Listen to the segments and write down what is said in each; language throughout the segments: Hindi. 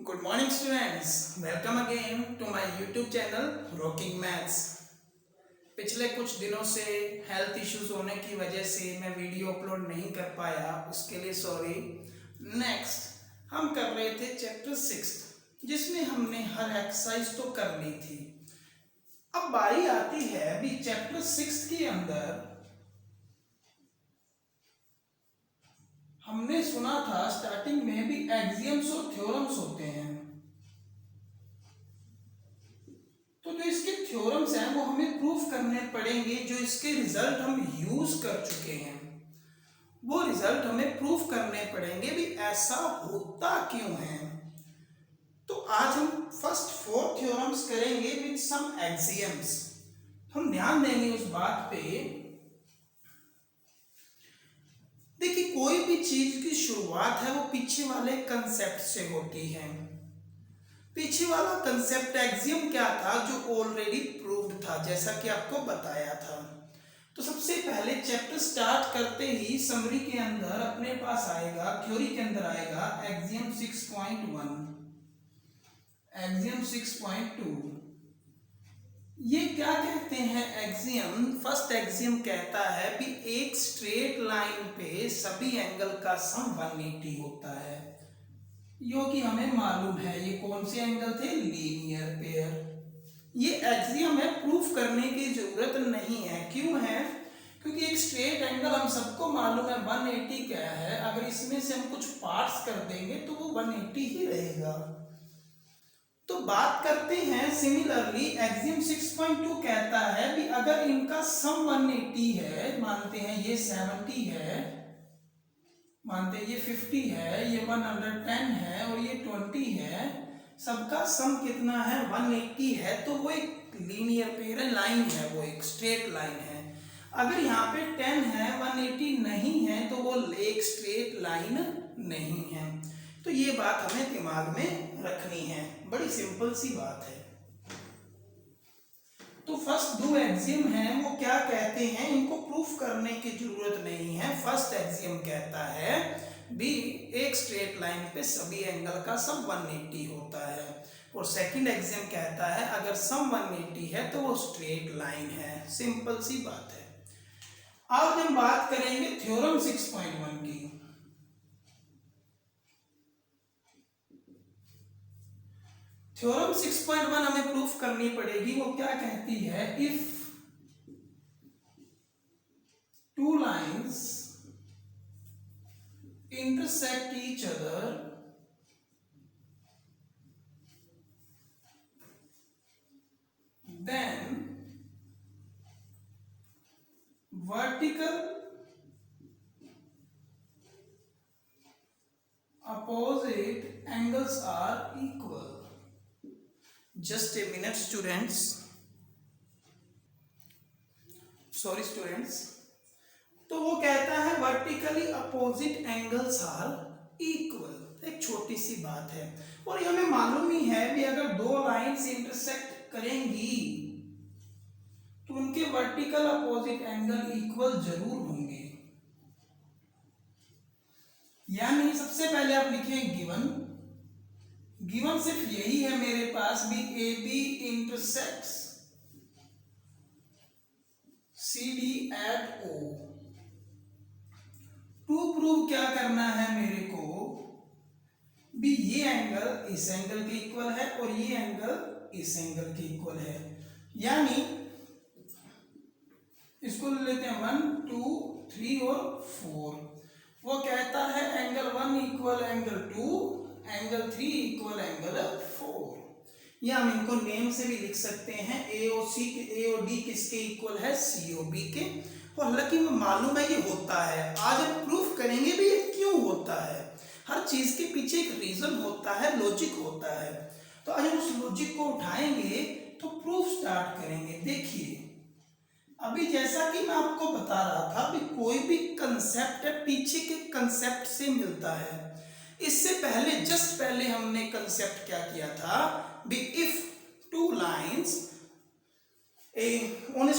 Good morning students, welcome again to my YouTube channel Rocking Maths। पिछले कुछ दिनों से हेल्थ इश्यूज होने की वजह से मैं वीडियो अपलोड नहीं कर पाया, उसके लिए सॉरी। नेक्स्ट हम कर रहे थे चैप्टर 6 जिसमें हमने हर एक्सरसाइज तो कर ली थी। अब बारी आती है अभी चैप्टर 6 के अंदर हमने सुना था स्टार्टिंग में भी एक्सियम्स और थ्योरम्स होते हैं। तो जो इसके थ्योरम्स हैं वो हमें प्रूफ करने पड़ेंगे। जो इसके रिजल्ट हम यूज कर चुके हैं वो रिजल्ट हमें प्रूफ करने पड़ेंगे भी ऐसा होता क्यों है। तो आज हम फर्स्ट 4 थ्योरम्स करेंगे विद सम एक्सियम्स। हम ध्यान देंगे उस बात पे। देखिए, कोई भी चीज की शुरुआत है वो पीछे वाले कंसेप्ट से होती है। पीछे वाला कंसेप्ट एक्सियम क्या था जो ऑलरेडी प्रूव्ड था, जैसा कि आपको बताया था। तो सबसे पहले चैप्टर स्टार्ट करते ही समरी के अंदर अपने पास आएगा, थ्योरी के अंदर आएगा एक्सियम 6.1, एक्सियम 6.2। ये क्या कहते हैं एक्सियम? फर्स्ट एक्सियम कहता है कि एक स्ट्रेट लाइन पे सभी एंगल का सम 180 होता है। यो कि हमें मालूम है ये कौन से एंगल थे, लीनियर पेयर। ये एक्सियम है, प्रूफ करने की जरूरत नहीं है। क्यों है? क्योंकि एक स्ट्रेट एंगल हम सबको मालूम है 180 क्या है। अगर इसमें से हम कुछ पार्ट्स कर देंगे तो वो 180 ही रहेगा। तो बात करते हैं सिमिलरली एक्सियम 6.2 कहता है कि अगर इनका सम 180 है, मानते हैं ये 70 है, मानते हैं ये 50 है, ये 110 है और ये 20 है, सबका सम कितना है 180 है। तो वो एक लीनियर पेयर है, लाइन है, वो एक स्ट्रेट लाइन है। अगर यहाँ पे 10 है 180 नहीं है तो वो एक स्ट्रेट लाइन नहीं है। तो ये बात हमें दिमाग में रखनी है, बड़ी सिंपल सी बात है। तो फर्स्ट 2 एक्सियम हैं वो क्या कहते हैं, इनको प्रूफ करने की जरूरत नहीं है। फर्स्ट एक्सियम कहता है भी एक स्ट्रेट लाइन पे सभी एंगल का सम 180 होता है, और सेकंड एक्सियम कहता है अगर सम 180 है तो वो स्ट्रेट लाइन है। सिंपल सी बात है। अब हम बात करेंगे थ्योरम 6.1 की। थ्योरम 6.1 हमें प्रूफ करनी पड़ेगी। वो क्या कहती है, if two lines intersect each other then vertical opposite angles are equal। just a minute students, sorry students। तो वो कहता है vertically opposite angles are equal. एक छोटी सी बात है और ये हमें मालूम ही है कि अगर 2 लाइंस इंटरसेक्ट करेंगी तो उनके वर्टिकल अपोजिट एंगल इक्वल जरूर होंगे। यानी सबसे पहले आप लिखें गिवन। गिवन सिर्फ यही है मेरे पास भी, A B intersects C D at O. To prove क्या करना है मेरे को भी, ये एंगल इस एंगल के इक्वल है और ये एंगल इस एंगल के इक्वल है। यानी इसको लेते हैं 1 2 3 और 4। वो कहता है angle 1 equal angle 2, angle 3 equal angle 4। या हम इनको नेम से भी लिख सकते हैं, ए और डी किसके इक्वल है, सी ओ बी के। और हालांकि हमें मालूम है ये होता है, आज हम प्रूफ करेंगे भी ये क्यों होता है। हर चीज के पीछे एक रीजन होता है, लॉजिक होता है। तो आज हम उस लॉजिक को उठाएंगे तो प्रूफ स्टार्ट करेंगे। देखिए, अभी जैसा कि मैं आपको बता रहा था भी कोई भी कंसेप्ट है पीछे के कंसेप्ट से मिलता है। इससे पहले जस्ट पहले हमने कंसेप्ट क्या किया था भी, if two lines on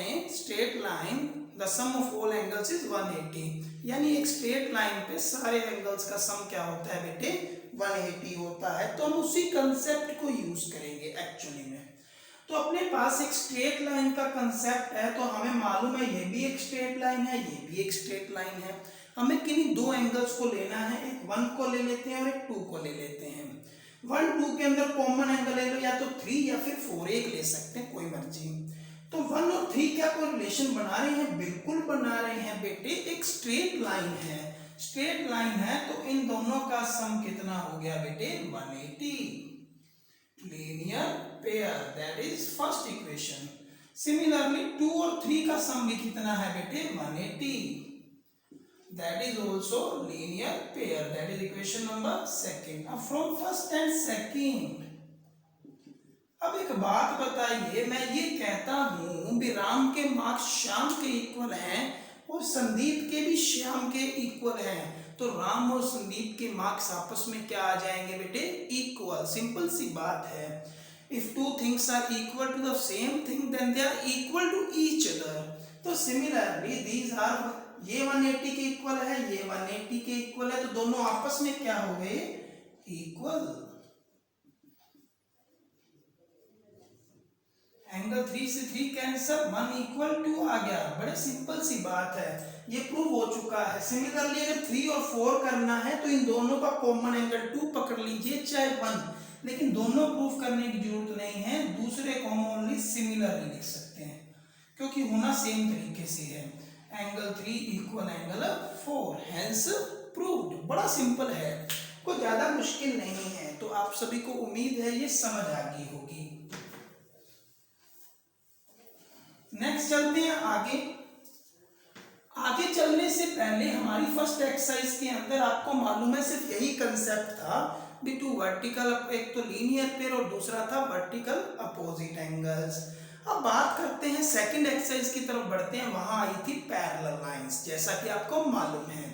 a straight line the sum of all angles is 180। यानी एक स्ट्रेट लाइन पे सारे एंगल्स का सम क्या होता है बेटे 180 होता है। तो हम उसी कंसेप्ट को यूज करेंगे एक्चुअली में। तो अपने पास एक स्ट्रेट लाइन का कंसेप्ट है, तो हमें मालूम है ये भी एक स्ट्रेट लाइन है, ये भी एक स्ट्रेट लाइन है। हमें किन्हीं दो एंगल्स को लेना है, एक 1 को ले लेते हैं और एक 2 को ले लेते हैं। 1 2 के अंदर कॉमन एंगल ले लो, या तो 3 या फिर 4, एक ले सकते हैं, कोई मर्जी। तो 1 और 3 क्या कोई रिलेशन बना रहे हैं? बिल्कुल बना रहे हैं बेटे, एक स्ट्रेट लाइन है। स्ट्रेट लाइन है तो इन दोनों का सम कितना हो गया बेटे 180, linear pair, that is first equation. Similarly 2 और 3 का सम भी कितना है बेटे 180, that is also linear pair, that is equation number second. अब from first and second, अब एक बात बताइए, मैं ये कहता हूं विराम के मार्क्स श्याम के इक्वल हैं और संदीप के भी श्याम के इक्वल हैं, तो राम और संदीप के मार्क्स आपस में क्या आ जाएंगे बेटे इक्वल। सिंपल सी बात है, if two things are equal to the same thing then they are equal to each other। तो similarly these are, ये 180 के इक्वल है, ये 180 के इक्वल है, तो दोनों आपस में क्या हो गए इक्वल। एंगल 3 से 3 कैंसल, 1 इक्वल 2 आ गया। बड़े सिंपल सी बात है, ये प्रूव हो चुका है। सिमिलरली अगर 3 और 4 करना है तो इन दोनों का कॉमन एंगल 2 पकड़ लीजिए चाहे 1, लेकिन दोनों प्रूफ करने की जरूरत नहीं है, दूसरे को हम ओनली सिमिलरली लिख सकते हैं क्योंकि होना सेम तरीके से है। Angle 3 equal angle 4, hence proved. बड़ा सिंपल है, कोई ज्यादा मुश्किल नहीं है। तो आप सभी को उम्मीद है ये समझ आ गई होगी। नेक्स्ट चलते हैं आगे। आगे चलने से पहले हमारी फर्स्ट एक्सरसाइज के अंदर आपको मालूम है सिर्फ यही कंसेप्ट था भी टू वर्टिकल, एक तो लीनियर पेयर और दूसरा था वर्टिकल अपोजिट एंगल्स। अब बात करते हैं सेकंड एक्सरसाइज की तरफ बढ़ते हैं, वहां आई थी पैरेलल लाइंस, जैसा कि आपको मालूम है।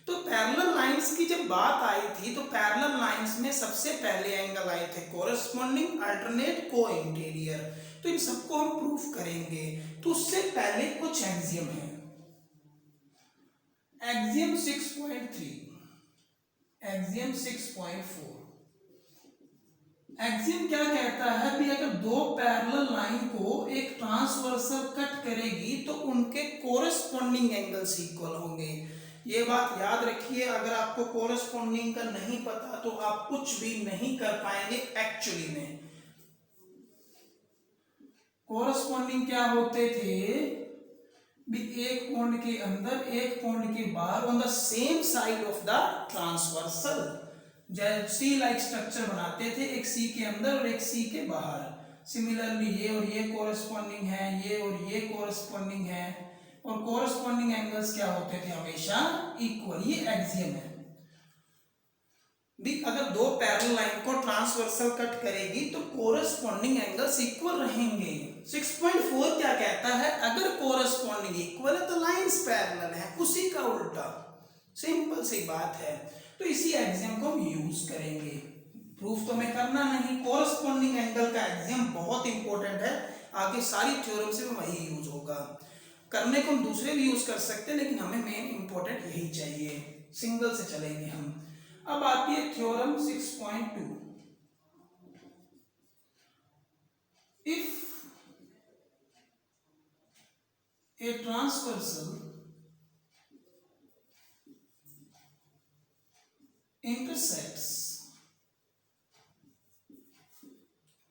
तो पैरेलल लाइंस की जब बात आई थी तो पैरेलल लाइंस में सबसे पहले एंगल आए थे कोरस्पॉन्डिंग, अल्टरनेट, को इंटीरियर। तो इन सबको हम प्रूफ करेंगे, तो उससे पहले कुछ एक्सियम है। Axiom 6.3, axiom 6.4। एक्सियम क्या कहता है कि अगर दो पैरेलल लाइन को एक ट्रांसवर्सल कट करेगी तो उनके कोरस्पॉन्डिंग एंगल्स इक्वल होंगे। ये बात याद रखिए, अगर आपको कोरस्पॉन्डिंग का नहीं पता तो आप कुछ भी नहीं कर पाएंगे एक्चुअली में। कोरस्पॉन्डिंग क्या होते थे भी एक पॉइंट के अंदर एक पॉइंट के बाहर on the same side of the transversal, जैसे सी लाइक स्ट्रक्चर बनाते थे, एक सी के अंदर और एक सी के बाहर। सिमिलरली ये और ये कोरस्पॉन्डिंग है, ये और ये कोरस्पॉन्डिंग है, और कोरस्पॉन्डिंग एंगल्स क्या होते थे हमेशा इक्वल। ये एक्सियम है भी अगर दो पैरेलल लाइन को ट्रांसवर्सल कट करेगी तो कोरस्पॉन्डिंग एंगल्स इक्वल रहेंगे। 6.4 क्या कहता है, अगर कोरस्पॉन्डिंग इक्वल है तो लाइंस पैरेलल है, उसी का उल्टा। सिंपल सी बात है, तो इसी एक्सियम को हम यूज करेंगे। प्रूफ तो हमें करना नहीं, कोरस्पॉन्डिंग एंगल का एक्सियम बहुत इंपॉर्टेंट है, आगे सारी थ्योरम से वही यूज होगा। करने को हम दूसरे भी यूज कर सकते हैं, लेकिन हमें मेन इंपॉर्टेंट यही चाहिए, सिंगल से चलेंगे हम। अब आती है theorem 6.2। If a transversal intersects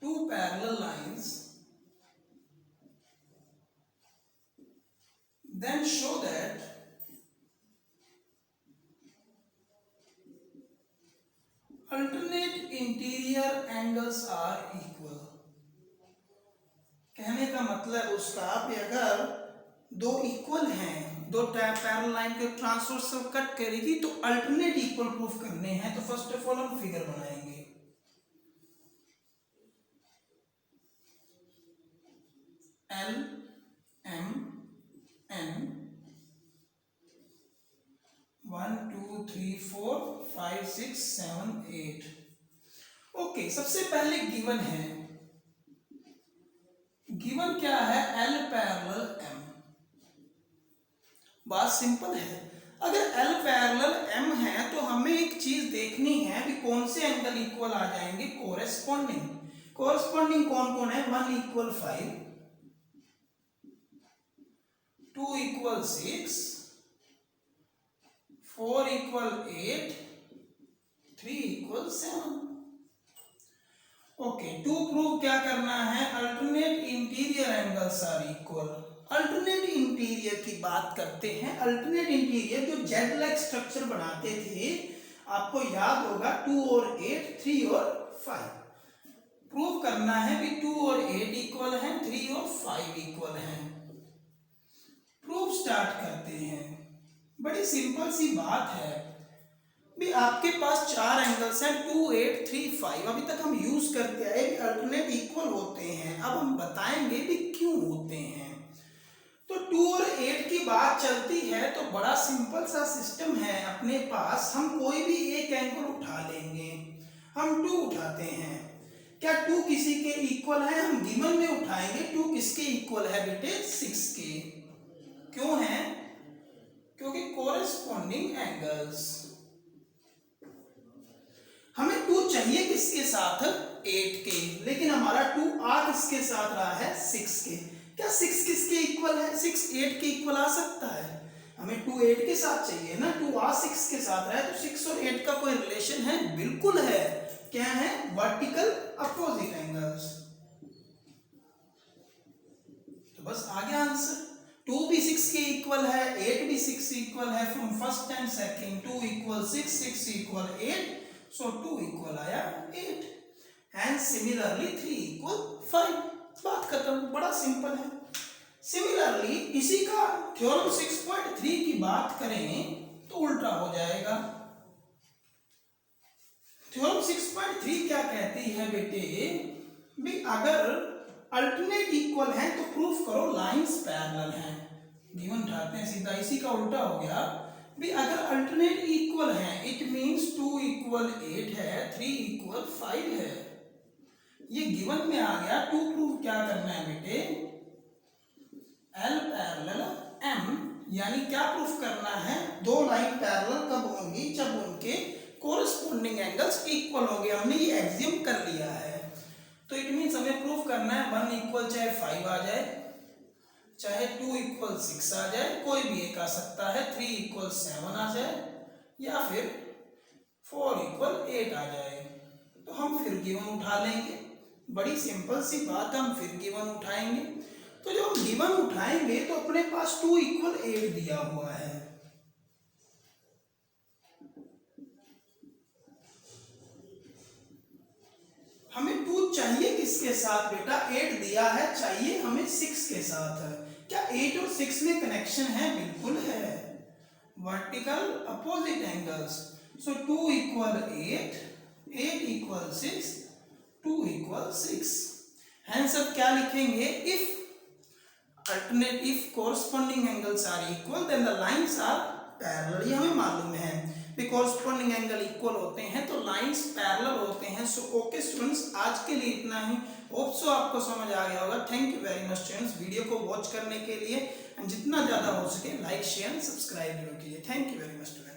two parallel lines, then show that alternate interior angles are equal। कहने का मतलब उसका भी अगर दो इक्वल हैं, दो पैरेलल लाइन के ट्रांसवर्सल कट करेगी तो अल्टरनेट इक्वल प्रूफ करने हैं। तो फर्स्ट ऑफ ऑल हम फिगर बनाएंगे। L M N 1 2 3 4 5 6 7 8। ओके, सबसे पहले गिवन है, गिवन क्या है, एल पैरेलल एम। बात सिंपल है, अगर L पैरेलल M है तो हमें एक चीज देखनी है कि कौन से एंगल इक्वल आ जाएंगे कोरेस्पॉन्डिंग। कोरेस्पॉन्डिंग कौन कौन है? 1 = 5, 2 = 6, 4 = 8, 3 = 7। ओके, टू प्रूव क्या करना है? Alternate interior angles are equal. Alternate interior की बात करते हैं। अल्टरनेट इंटीरियर जो जेड लाइक स्ट्रक्चर बनाते थे, आपको याद होगा 2 और 8, 3 और 5। प्रूव करना है कि 2 और 8 इक्वल हैं, 3 और 5 इक्वल हैं। प्रूफ स्टार्ट करते हैं। बड़ी सिंपल सी बात है भी, आपके पास चार एंगल्स हैं 2, 8, 3, 5। अभी तक हम यूज करते आए कि अल्टरनेट इक्वल होते हैं। अब हम बताएंगे भी क्यों होते हैं। तो 2 और 8 की बात चलती है तो बड़ा सिंपल सा सिस्टम है अपने पास। हम कोई भी एक एंगल उठा लेंगे। हम 2 उठाते हैं। क्या 2 किसी के इक्वल है? हम गिवन में उठाएंगे। 2 किसके इक्वल है बेटे? 6 के। क्यों है? क्योंकि कोरेस्पॉन्डिंग एंगल्स। हमें 2 चाहिए किसके साथ? 8 के, लेकिन हमारा 2 आ किसके साथ रहा है? 6 के। क्या 6 किसके इक्वल है? 6 8 के इक्वल आ सकता है? हमें 2 8 के साथ चाहिए ना। 2 आ 6 के साथ रहा है तो 6 और 8 का कोई रिलेशन है? बिल्कुल है। क्या है? Vertical opposite angles. तो बस आ गया आंसर। 2 भी 6 के इक्वल है, 8 भी 6 इक्वल है। From first and second 2 = 6, 6 = 8, so 2 equal आया 8। And similarly 3 = 5। बात खत्म। बड़ा सिंपल है। सिमिलरली इसी का थ्योरम 6.3 की बात करें तो उल्टा हो जाएगा। थ्योरम 6.3 क्या कहती है बेटे? भी अगर अल्टरनेट इक्वल है तो प्रूफ करो लाइंस पैरेलल हैं। गिवन उठाते हैं सीधा, इसी का उल्टा हो गया। भी अगर अल्टरनेट इक्वल है इट मींस 2 = 8 है, 3 = 5 है। ये गिवन में आ गया। टू प्रूफ क्या करना है बेटे? L पैरेलल M, यानी क्या प्रूफ करना है? दो लाइन पैरेलल कब होंगी? जब उनके कोरेस्पॉन्डिंग एंगल्स इक्वल होंगे। हमने ये एक्सियम कर लिया है। तो इट मींस हमें प्रूफ करना है 1 इक्वल चाहे 5 आ जाए, चाहे 2 = 6 आ जाए, कोई भी एक आ सकता है, 3 = 7 आ जाए, या फिर 4 = 8 आ जाए। तो हम फिर गिवन उठा लेंगे। बड़ी सिंपल सी बात, हम फिर गिवन उठाएंगे। तो जब हम गिवन उठाएंगे तो अपने पास 2 = 8 दिया हुआ है। हमें 2 चाहिए किसके साथ बेटा? 8 दिया है, चाहिए हमें 6 के साथ। क्या 8 और 6 में कनेक्शन है? बिल्कुल है। Vertical opposite angles. So 2 = 8, 8 = 6, 2 = 6। Hence अब क्या लिखेंगे? If corresponding angles are equal then the lines are parallel. ये हमें मालूम है भी कोरेस्पॉन्डिंग एंगल इक्वल होते हैं तो लाइंस पैरेलल होते हैं। सो ओके स्टूडेंट्स, आज के लिए इतना ही। होप सो आपको समझ आ गया होगा। Thank you very much students video को वॉच करने के लिए। एंड जितना ज़्यादा हो सके लाइक शेयर सब्सक्राइब जरूर कीजिए। Thank you very much students.